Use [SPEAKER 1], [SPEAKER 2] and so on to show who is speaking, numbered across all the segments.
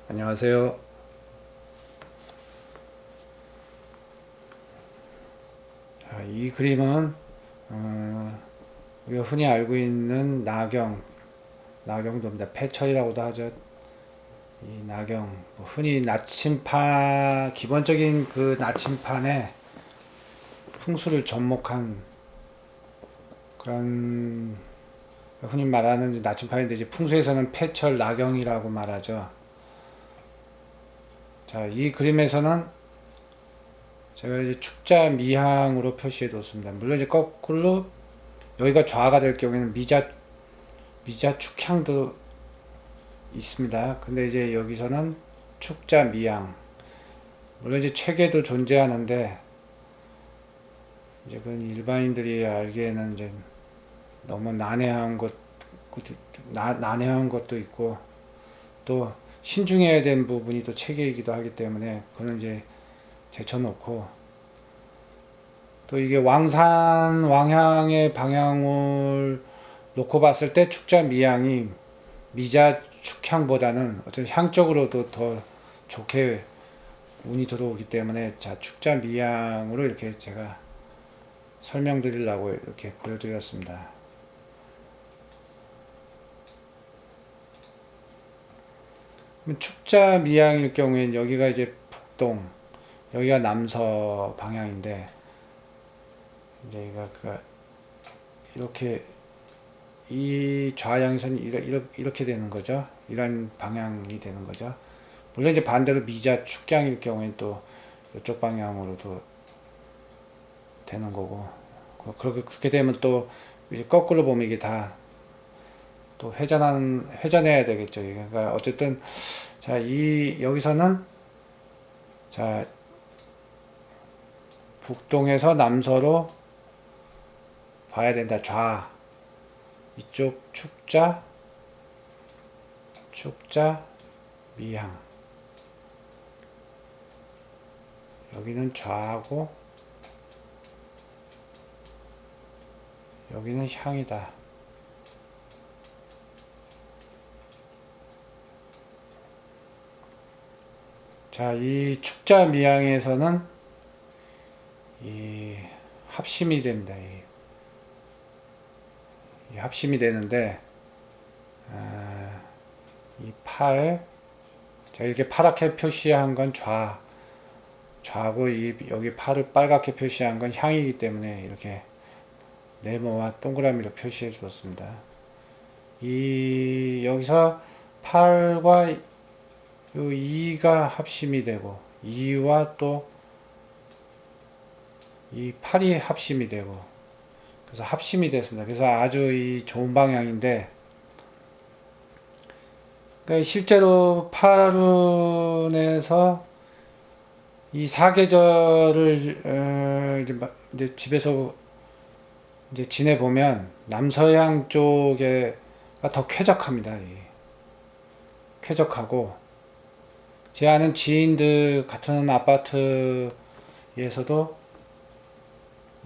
[SPEAKER 1] 안녕하세요. 자, 이 그림은 우리가 흔히 알고 있는 나경도입니다. 패철이라고도 하죠. 이 나경, 흔히 나침판, 기본적인 그 나침판의 풍수를 접목한 그런 흔히 말하는 나침판인데 이제 풍수에서는 패철 나경이라고 말하죠. 자, 이 그림에서는 제가 이제 축자 미항으로 표시해 뒀습니다. 물론 이제 거꾸로 여기가 좌가 될 경우에는 미자 축향도 있습니다. 근데 이제 여기서는 축자 미양. 물론 이제 체계도 존재하는데 이제 그건 일반인들이 알기에는 이제 너무 난해한 것도 있고 또 신중해야 되는 부분이 또 체계이기도 하기 때문에 그건 이제 제쳐놓고 또 이게 왕산 왕향의 방향을 놓고 봤을 때 축자 미향이 미자 축향보다는 어떤 향적으로도 더 좋게 운이 들어오기 때문에 자 축자 미향으로 이렇게 제가 설명드리려고 이렇게 보여드렸습니다. 축자 미향일 경우에는 여기가 이제 북동, 여기가 남서 방향인데 이제 이렇게 이 좌향선 이렇게 되는 거죠. 이런 방향이 되는 거죠. 물론 이제 반대로 미자 축향일 경우엔 또 이쪽 방향으로도 되는 거고 그렇게 되면 또 이제 거꾸로 보면 이게 다 또 회전해야 되겠죠. 그러니까 어쨌든 자 이 여기서는 자 북동에서 남서로 봐야 된다. 좌 이쪽 축자 미향 여기는 좌하고 여기는 향이다. 자, 이 축자 미향에서는 이 합심이 됩니다. 이 합심이 되는데 이 제가 이렇게 파랗게 표시한 건 좌고 여기 팔을 빨갛게 표시한 건 향이기 때문에 이렇게 네모와 동그라미로 표시해 주었습니다. 여기서 팔과 요 2가 합심이 되고 2와 또 이 팔이 합심이 되고 그래서 합심이 됐습니다. 그래서 아주 좋은 방향인데 그러니까 실제로 파룬에서 이 사계절을 이제 집에서 이제 지내보면 남서양 쪽에가 더 쾌적합니다. 쾌적하고 제 아는 지인들 같은 아파트에서도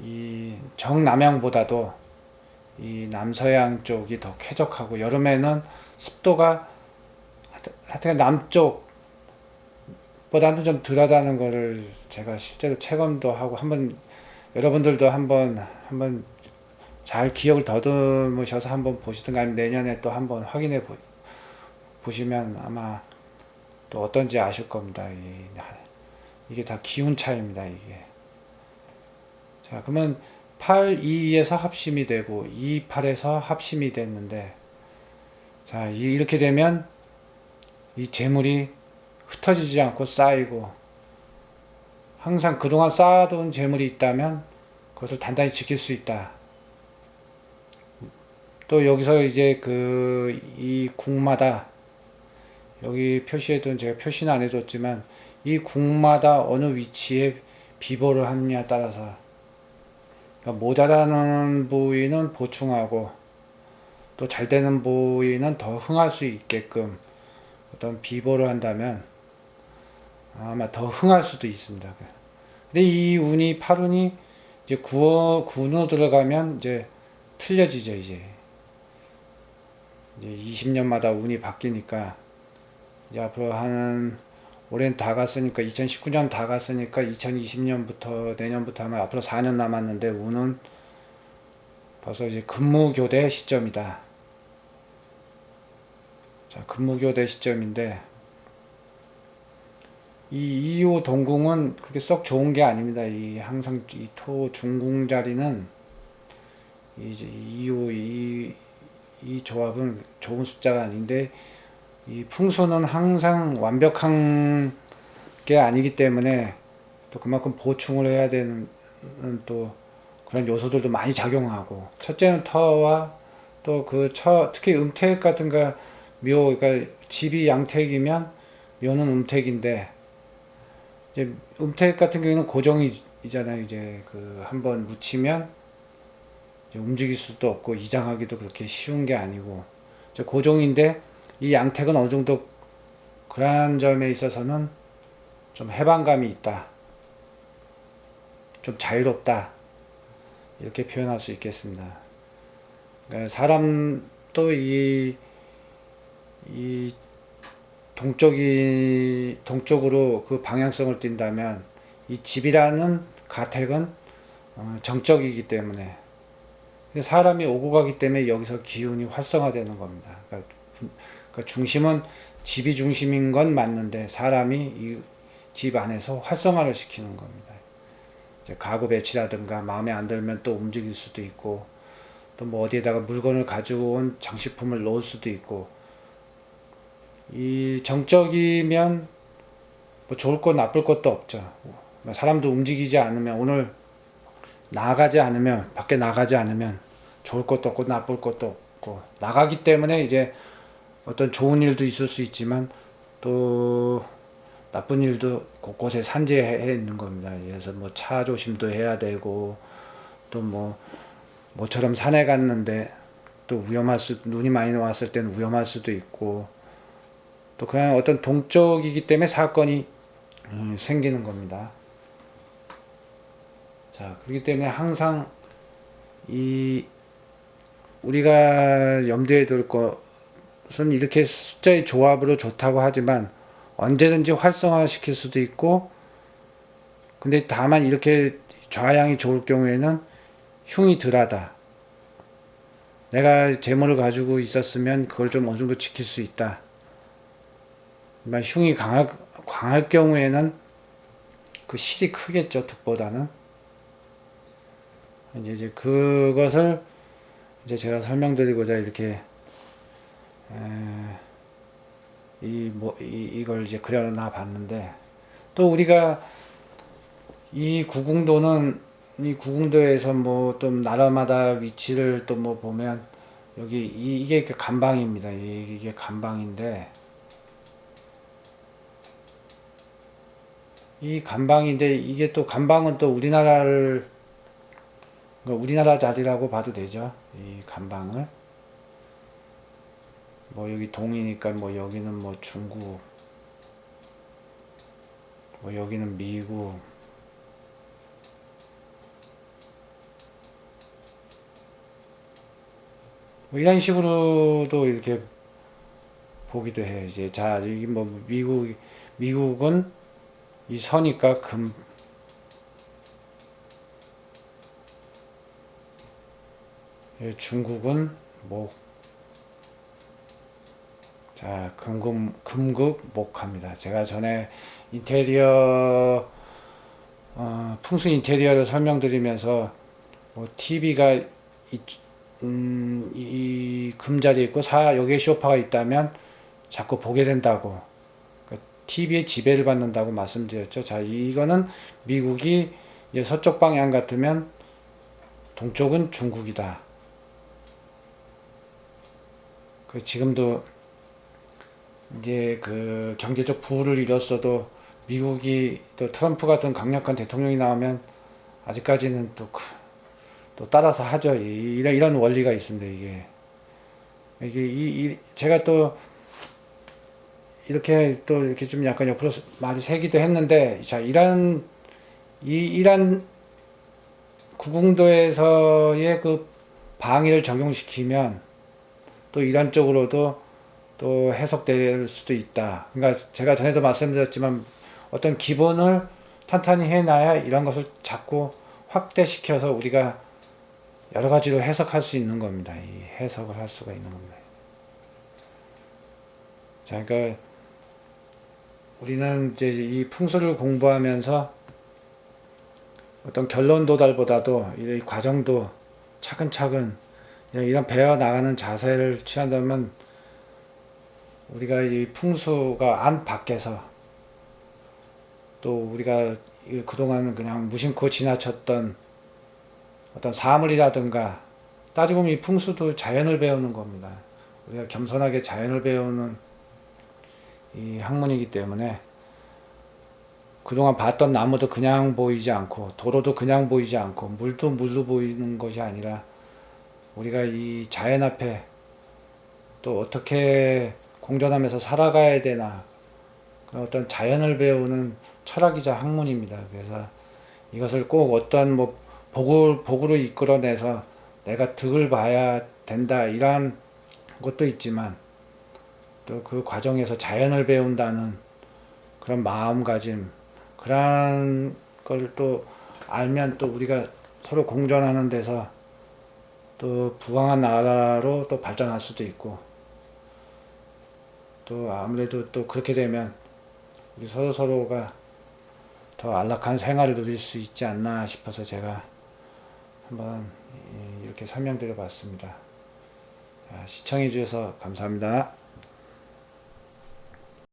[SPEAKER 1] 이 정남향보다도 이 남서양 쪽이 더 쾌적하고 여름에는 습도가 하여튼 남쪽보다는 좀 덜하다는 거를 제가 실제로 체감도 하고 여러분들도 한번 잘 기억을 더듬으셔서 한번 보시든가 아니면 내년에 또 한번 확인해 보시면 아마 또 어떤지 아실 겁니다. 이게 다 기운 차이입니다. 이게. 자, 그러면 8, 2에서 합심이 되고 2, 8에서 합심이 됐는데 자, 이렇게 되면 이 재물이 흩어지지 않고 쌓이고 항상 그동안 쌓아둔 재물이 있다면 그것을 단단히 지킬 수 있다. 또 여기서 이제 이 국마다 여기 표시해둔 제가 표시는 안 해뒀지만 이 국마다 어느 위치에 비보를 하느냐에 따라서 그러니까 모자라는 부위는 보충하고 또 잘 되는 부위는 더 흥할 수 있게끔 어떤 비보를 한다면 아마 더 흥할 수도 있습니다. 근데 이 운이 팔운이 이제 군으로 들어가면 이제 틀려지죠. 이제 20년마다 운이 바뀌니까 이제 앞으로 한 올해는 다 갔으니까 2019년 다 갔으니까 2020년부터 내년부터 하면 앞으로 4년 남았는데 운은 벌써 이제 근무교대 시점이다. 자, 근무교대 시점인데 이 2호 동궁은 그렇게 썩 좋은 게 아닙니다. 이 항상 이 토 중궁 자리는 이제 2호 이 조합은 좋은 숫자가 아닌데 이 풍수는 항상 완벽한 게 아니기 때문에 또 그만큼 보충을 해야 되는 또 그런 요소들도 많이 작용하고 첫째는 터와 또 그 특히 음택 같은 거 묘 그러니까 집이 양택이면 묘는 음택인데 이제 음택 같은 경우는 고정이잖아요. 이제 그 한번 묻히면 이제 움직일 수도 없고 이장하기도 그렇게 쉬운 게 아니고 이제 고정인데 이 양택은 어느 정도 그러한 점에 있어서는 좀 해방감이 있다. 좀 자유롭다. 이렇게 표현할 수 있겠습니다. 그러니까 사람도 이 동쪽으로 그 방향성을 띈다면 이 집이라는 가택은 정적이기 때문에 사람이 오고 가기 때문에 여기서 기운이 활성화되는 겁니다. 그러니까 중심은 집이 중심인 건 맞는데 사람이 이 집 안에서 활성화를 시키는 겁니다. 이제 가구 배치라든가 마음에 안 들면 또 움직일 수도 있고 또 뭐 어디에다가 물건을 가지고 온 장식품을 놓을 수도 있고 이 정적이면 뭐 좋을 것 나쁠 것도 없죠. 사람도 움직이지 않으면 오늘 나가지 않으면 밖에 나가지 않으면 좋을 것도 없고 나쁠 것도 없고 나가기 때문에 이제 어떤 좋은 일도 있을 수 있지만 또 나쁜 일도 곳곳에 산재해 있는 겁니다. 그래서 뭐 차 조심도 해야 되고 또 모처럼 산에 갔는데 또 눈이 많이 왔을 때는 위험할 수도 있고 또 그냥 어떤 동적이기 때문에 사건이 생기는 겁니다. 자, 그렇기 때문에 항상 우리가 염두에 둘 것은 이렇게 숫자의 조합으로 좋다고 하지만 언제든지 활성화시킬 수도 있고 근데 다만 이렇게 좌양이 좋을 경우에는 흉이 덜하다. 내가 재물을 가지고 있었으면 그걸 좀 어느 정도 지킬 수 있다. 흉이 강할 경우에는 그 실이 크겠죠, 득보다는. 이제 그것을 이제 제가 설명드리고자 이렇게 이걸 이제 그려놔 봤는데 또 우리가 이 구궁도에서 뭐 좀 나라마다 위치를 또 뭐 보면 여기 이게 간방입니다. 이게 간방인데 이 간방인데 이게 또 간방은 또 우리나라 자리라고 봐도 되죠. 이 간방을 뭐 여기 동이니까 뭐 여기는 뭐 중국 뭐 여기는 미국 뭐 이런 식으로도 이렇게 보기도 해요. 이제 자 여기 뭐 미국은 이 서니까 중국은 목. 자, 금극 목합니다. 제가 전에 인테리어 풍수 인테리어를 설명드리면서 뭐 TV가 이 금자리에 있고 여기에 쇼파가 있다면 자꾸 보게 된다고 TV에 지배를 받는다고 말씀드렸죠. 자, 이거는 미국이 이제 서쪽 방향 같으면 동쪽은 중국이다. 지금도 이제 그 경제적 부를 이뤘어도 미국이 또 트럼프 같은 강력한 대통령이 나오면 아직까지는 또 따라서 하죠. 이런 원리가 있습니다. 이게 제가 또 이렇게 좀 약간 옆으로 말이 새기도 했는데 자 이란 구궁도에서의 그 방위를 적용시키면 또 이란 쪽으로도 또 해석될 수도 있다. 그러니까 제가 전에도 말씀드렸지만 어떤 기본을 탄탄히 해놔야 이런 것을 자꾸 확대시켜서 우리가 여러 가지로 해석할 수 있는 겁니다. 이 해석을 할 수가 있는 겁니다. 자, 그러니까 우리는 이제 이 풍수를 공부하면서 어떤 결론 도달보다도 이 과정도 차근차근 이런 배워 나가는 자세를 취한다면 우리가 이 풍수가 안 밖에서 또 우리가 그동안 그냥 무심코 지나쳤던 어떤 사물이라든가 따지고 보면 이 풍수도 자연을 배우는 겁니다. 우리가 겸손하게 자연을 배우는 이 학문이기 때문에 그동안 봤던 나무도 그냥 보이지 않고 도로도 그냥 보이지 않고 물도 물로 보이는 것이 아니라 우리가 이 자연 앞에 또 어떻게 공존하면서 살아가야 되나 그런 어떤 자연을 배우는 철학이자 학문입니다. 그래서 이것을 꼭 어떤 뭐 복으로 이끌어내서 내가 득을 봐야 된다 이런 것도 있지만 또 그 과정에서 자연을 배운다는 그런 마음가짐 그런 걸 또 알면 또 우리가 서로 공존하는 데서 또 부강한 나라로 또 발전할 수도 있고 또 아무래도 또 그렇게 되면 우리 서로가 더 안락한 생활을 누릴 수 있지 않나 싶어서 제가 한번 이렇게 설명드려 봤습니다. 시청해 주셔서 감사합니다.